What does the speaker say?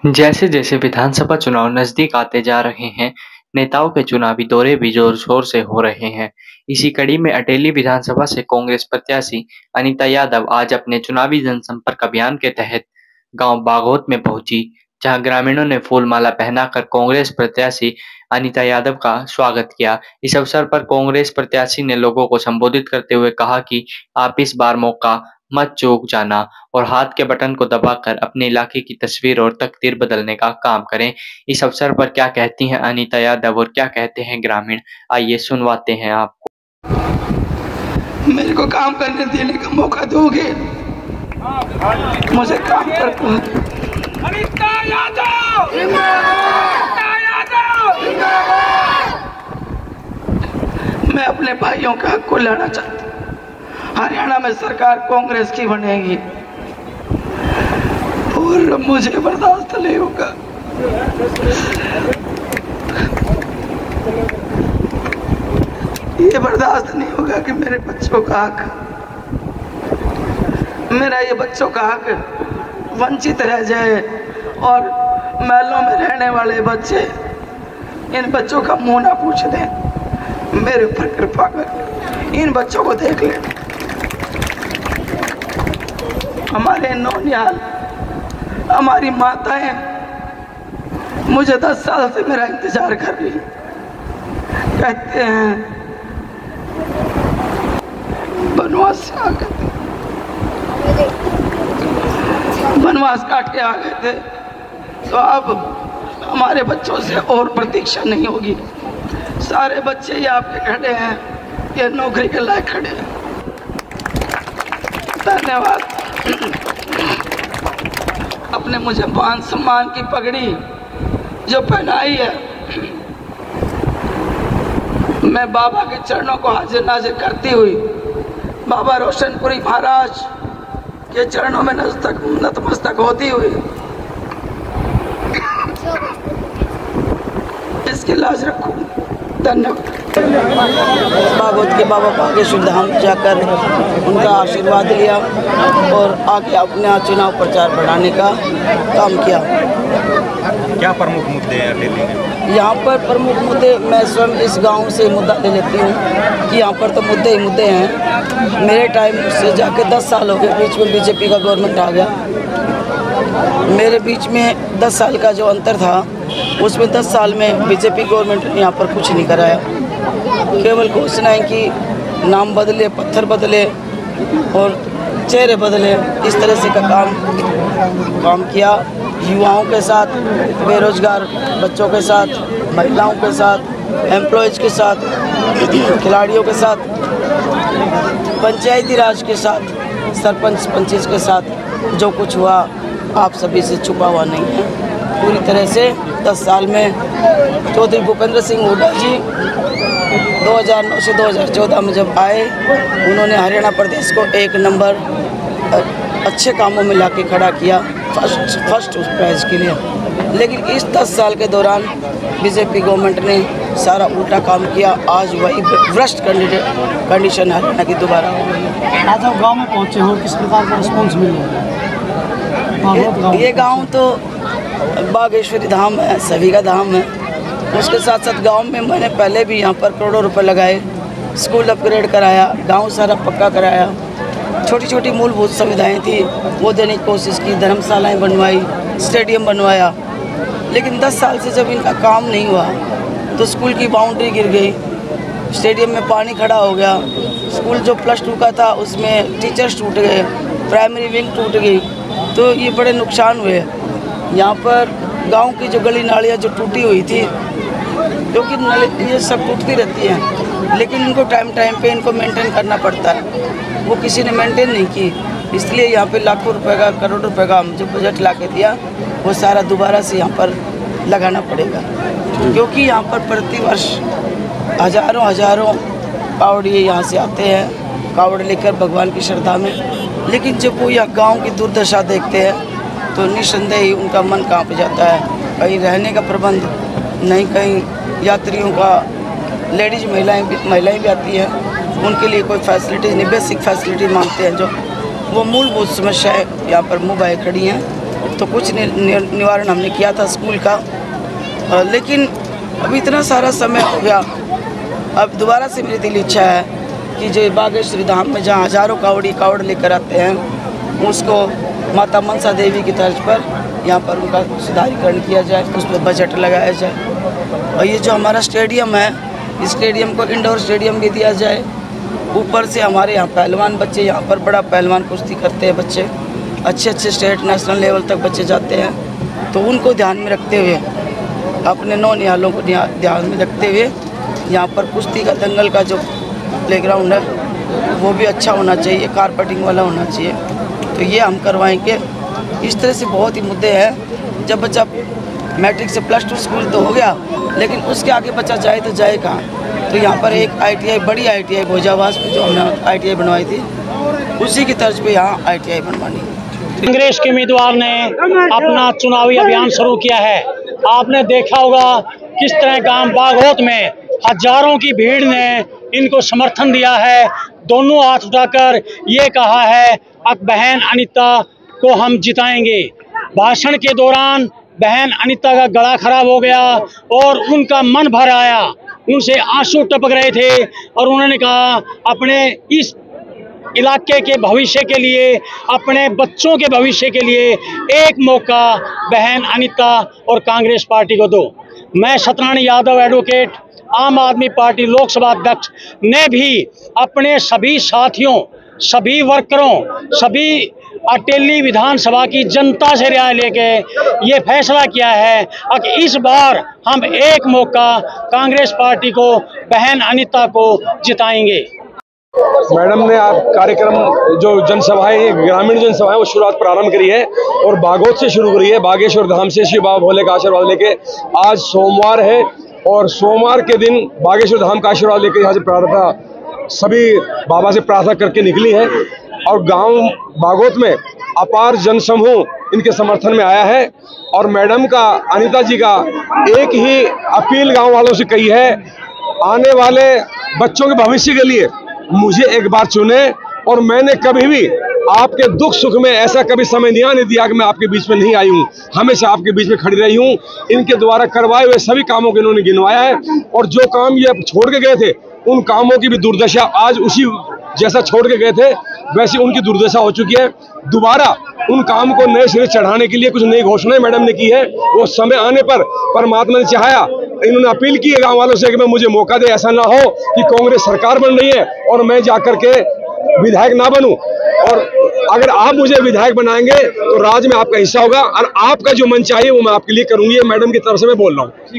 जैसे जैसे विधानसभा चुनाव नजदीक आते जा रहे हैं, नेताओं के चुनावी दौरे भी जोर-शोर से हो रहे हैं। इसी कड़ी में अटेली विधानसभा से कांग्रेस प्रत्याशी अनीता यादव आज अपने चुनावी जनसंपर्क अभियान के तहत गांव बागोत में पहुंची, जहां ग्रामीणों ने फूल-माला पहनाकर कांग्रेस प्रत्याशी अनीता यादव का स्वागत किया। इस अवसर पर कांग्रेस प्रत्याशी ने लोगों को संबोधित करते हुए कहा कि आप इस बार मौका मत चूक जाना और हाथ के बटन को दबाकर अपने इलाके की तस्वीर और तकदीर बदलने का काम करें। इस अवसर पर क्या कहती हैं अनीता यादव और क्या कहते हैं ग्रामीण, आइए सुनवाते हैं आपको। मेरे को काम करने देने का मौका दोगे? मुझे काम करना है। अनीता यादव! मैं अपने भाइयों के हक को लड़ना चाहता हूँ। हरियाणा में सरकार कांग्रेस की बनेगी और मुझे बर्दाश्त नहीं होगा। ये बर्दाश्त नहीं होगा कि मेरे बच्चों का हक, मेरा ये बच्चों का हक वंचित रह जाए और महलों में रहने वाले बच्चे इन बच्चों का मुंह ना पूछ दें। मेरे ऊपर कृपा कर इन बच्चों को देख लें। हमारे नौनिहाल, हमारी माताएं मुझे 10 साल से मेरा इंतजार कर रही, कहते हैं बनवास से आ गए थे, बनवास काट के आ गए थे, तो अब हमारे बच्चों से और प्रतीक्षा नहीं होगी। सारे बच्चे ही आपके खड़े हैं, ये नौकरी के लायक खड़े हैं। धन्यवाद। अपने मुझे मान सम्मान की पगड़ी जो पहनाई है, मैं बाबा के चरणों को हाजिर नाजिर करती हुई बाबा रोशनपुरी महाराज के चरणों में नतमस्तक होती हुई इसकी लाज रखूं। धन्यवाद। बागोत के बाबा बागेश्वर धाम जाकर उनका आशीर्वाद लिया और आगे अपना चुनाव प्रचार बढ़ाने का काम किया। क्या प्रमुख मुद्दे हैं अटेली में? यहाँ पर प्रमुख मुद्दे मैं स्वयं इस गांव से मुद्दा ले लेती हूँ कि यहाँ पर तो मुद्दे ही मुद्दे हैं। मेरे टाइम से जाके 10 साल हो गए, बीच में बीजेपी का गवर्नमेंट आ गया। मेरे बीच में 10 साल का जो अंतर था, उसमें 10 साल में बीजेपी गवर्नमेंट ने यहाँ पर कुछ नहीं कराया। केवल घोषणाएं की, नाम बदले, पत्थर बदले और चेहरे बदले, इस तरह से का काम किया। युवाओं के साथ, बेरोजगार बच्चों के साथ, महिलाओं के साथ, एम्प्लॉयज़ के साथ, खिलाड़ियों के साथ, पंचायती राज के साथ, सरपंच पंचिस के साथ जो कुछ हुआ आप सभी से छुपा हुआ नहीं है। पूरी तरह से 10 साल में चौधरी भूपेंद्र सिंह हुड्डा जी 2009 से 2014 में जब आए, उन्होंने हरियाणा प्रदेश को 1 नंबर अच्छे कामों में लाके खड़ा किया, फर्स्ट प्राइज के लिए। लेकिन इस 10 साल के दौरान बीजेपी गवर्नमेंट ने सारा उल्टा काम किया। आज वही भ्रष्ट कंडीशन हरियाणा की दोबारा हो गई। आज आप गाँव में पहुँचे हो, किस प्रकार का रिस्पॉन्स मिल रहा है? ये गाँव तो बागेश्वरी धाम है, सभी का धाम है। उसके साथ साथ गांव में मैंने पहले भी यहाँ पर करोड़ों रुपए लगाए, स्कूल अपग्रेड कराया, गांव सारा पक्का कराया, छोटी छोटी मूलभूत सुविधाएं थी वो देने की कोशिश की, धर्मशालाएं बनवाई, स्टेडियम बनवाया। लेकिन 10 साल से जब इनका काम नहीं हुआ तो स्कूल की बाउंड्री गिर गई, स्टेडियम में पानी खड़ा हो गया, स्कूल जो +2 का था उसमें टीचर्स टूट गए, प्राइमरी विंग टूट गई, तो ये बड़े नुकसान हुए। यहाँ पर गांव की जो गली नालियाँ जो टूटी हुई थी, क्योंकि ये सब टूटती रहती हैं, लेकिन इनको टाइम पे इनको मेंटेन करना पड़ता है, वो किसी ने मेंटेन नहीं की। इसलिए यहाँ पे लाखों रुपए का, करोड़ रुपए का जो बजट ला के दिया, वो सारा दोबारा से यहाँ पर लगाना पड़ेगा। क्योंकि यहाँ पर प्रतिवर्ष हजारों कावड़िए यहाँ से आते हैं, कावड़ लेकर भगवान की श्रद्धा में। लेकिन जब वो यहाँ गाँव की दुर्दशा देखते हैं तो निस्संदेह ही उनका मन कांप जाता है। कहीं रहने का प्रबंध नहीं, कहीं यात्रियों का, लेडीज महिलाएं भी आती हैं, उनके लिए कोई फैसिलिटीज़ नहीं, बेसिक फैसिलिटी मांगते हैं। जो वो मूलभूत समस्याएं यहाँ पर मुँह बाए खड़ी हैं। तो कुछ निवारण हमने किया था स्कूल का, लेकिन अब इतना सारा समय हो गया। अब दोबारा से मेरी दिल इच्छा है कि जो बागेश्वरी धाम में जहाँ हजारों कावड़ लेकर आते हैं, उसको माता मनसा देवी की तर्ज पर यहाँ पर उनका सुधारीकरण किया जाए, उस पर बजट लगाया जाए। और ये जो हमारा स्टेडियम है, इस स्टेडियम को इंडोर स्टेडियम भी दिया जाए। ऊपर से हमारे यहाँ पहलवान बच्चे, यहाँ पर बड़ा पहलवान कुश्ती करते हैं बच्चे, अच्छे स्टेट नेशनल लेवल तक बच्चे जाते हैं। तो उनको ध्यान में रखते हुए, अपने नौनिहालों को ध्यान में रखते हुए यहाँ पर कुश्ती का दंगल का जो प्लेग्राउंड है वो भी अच्छा होना चाहिए, कारपेटिंग वाला होना चाहिए। तो ये हम करवाएंगे। इस तरह से बहुत ही मुद्दे हैं। जब बच्चा मैट्रिक से +2 स्कूल तो हो गया, लेकिन उसके आगे बच्चा जाए तो जाए कहाँ। तो यहाँ पर एक ITI, बड़ी ITI भोजावास में जो हमने ITI बनवाई थी, उसी की तर्ज पे यहाँ ITI बनवानी। कांग्रेस के उम्मीदवार ने अपना चुनावी अभियान शुरू किया है। आपने देखा होगा किस तरह गांव बागोत में हजारों की भीड़ ने इनको समर्थन दिया है। दोनों हाथ उठाकर ये कहा है अब बहन अनीता को हम जिताएंगे। भाषण के दौरान बहन अनीता का गला खराब हो गया और उनका मन भर आया, उनसे आंसू टपक रहे थे और उन्होंने कहा अपने इस इलाके के भविष्य के लिए, अपने बच्चों के भविष्य के लिए एक मौका बहन अनीता और कांग्रेस पार्टी को दो। मैं सतनारायण यादव एडवोकेट, आम आदमी पार्टी लोकसभा अध्यक्ष ने भी अपने सभी साथियों, सभी वर्करों, सभी अटेली विधानसभा की जनता से राय लेके ये फैसला किया है कि इस बार हम एक मौका कांग्रेस पार्टी को, बहन अनीता को जिताएंगे। मैडम ने आप कार्यक्रम जो जनसभाएं, ग्रामीण जनसभाएं, वो शुरुआत प्रारंभ करी है और बागोत से शुरू करी है। बागेश्वर धाम से शिव बाबा भोले का आशीर्वाद लेके आज सोमवार है और सोमवार के दिन बागेश्वर धाम का आशीर्वाद लेकर यहाँ से प्रार्थना, सभी बाबा से प्रार्थना करके निकली है और गांव बागोत में अपार जनसमूह इनके समर्थन में आया है। और मैडम का, अनीता जी का एक ही अपील गांव वालों से कही है, आने वाले बच्चों के भविष्य के लिए मुझे एक बार चुने। और मैंने कभी भी आपके दुख सुख में ऐसा कभी समय नहीं आने दिया कि मैं आपके बीच में नहीं आई हूँ, हमेशा आपके बीच में खड़ी रही हूँ। इनके द्वारा करवाए हुए सभी कामों को इन्होंने गिनवाया है और जो काम ये छोड़ के गए थे उन कामों की भी दुर्दशा आज उसी जैसा छोड़ के गए थे वैसी उनकी दुर्दशा हो चुकी है। दोबारा उन काम को नए सिरे चढ़ाने के लिए कुछ नई घोषणाएं मैडम ने की है। वो समय आने पर परमात्मा ने चाहा, इन्होंने अपील की है गाँव वालों से कि मैं मुझे मौका दे, ऐसा ना हो कि कांग्रेस सरकार बन रही है और मैं जाकर के विधायक ना बनूं। और अगर आप मुझे विधायक बनाएंगे तो राज में आपका हिस्सा होगा और आपका जो मन चाहिए वो मैं आपके लिए करूंगी। मैडम की तरफ से मैं बोल रहा हूँ।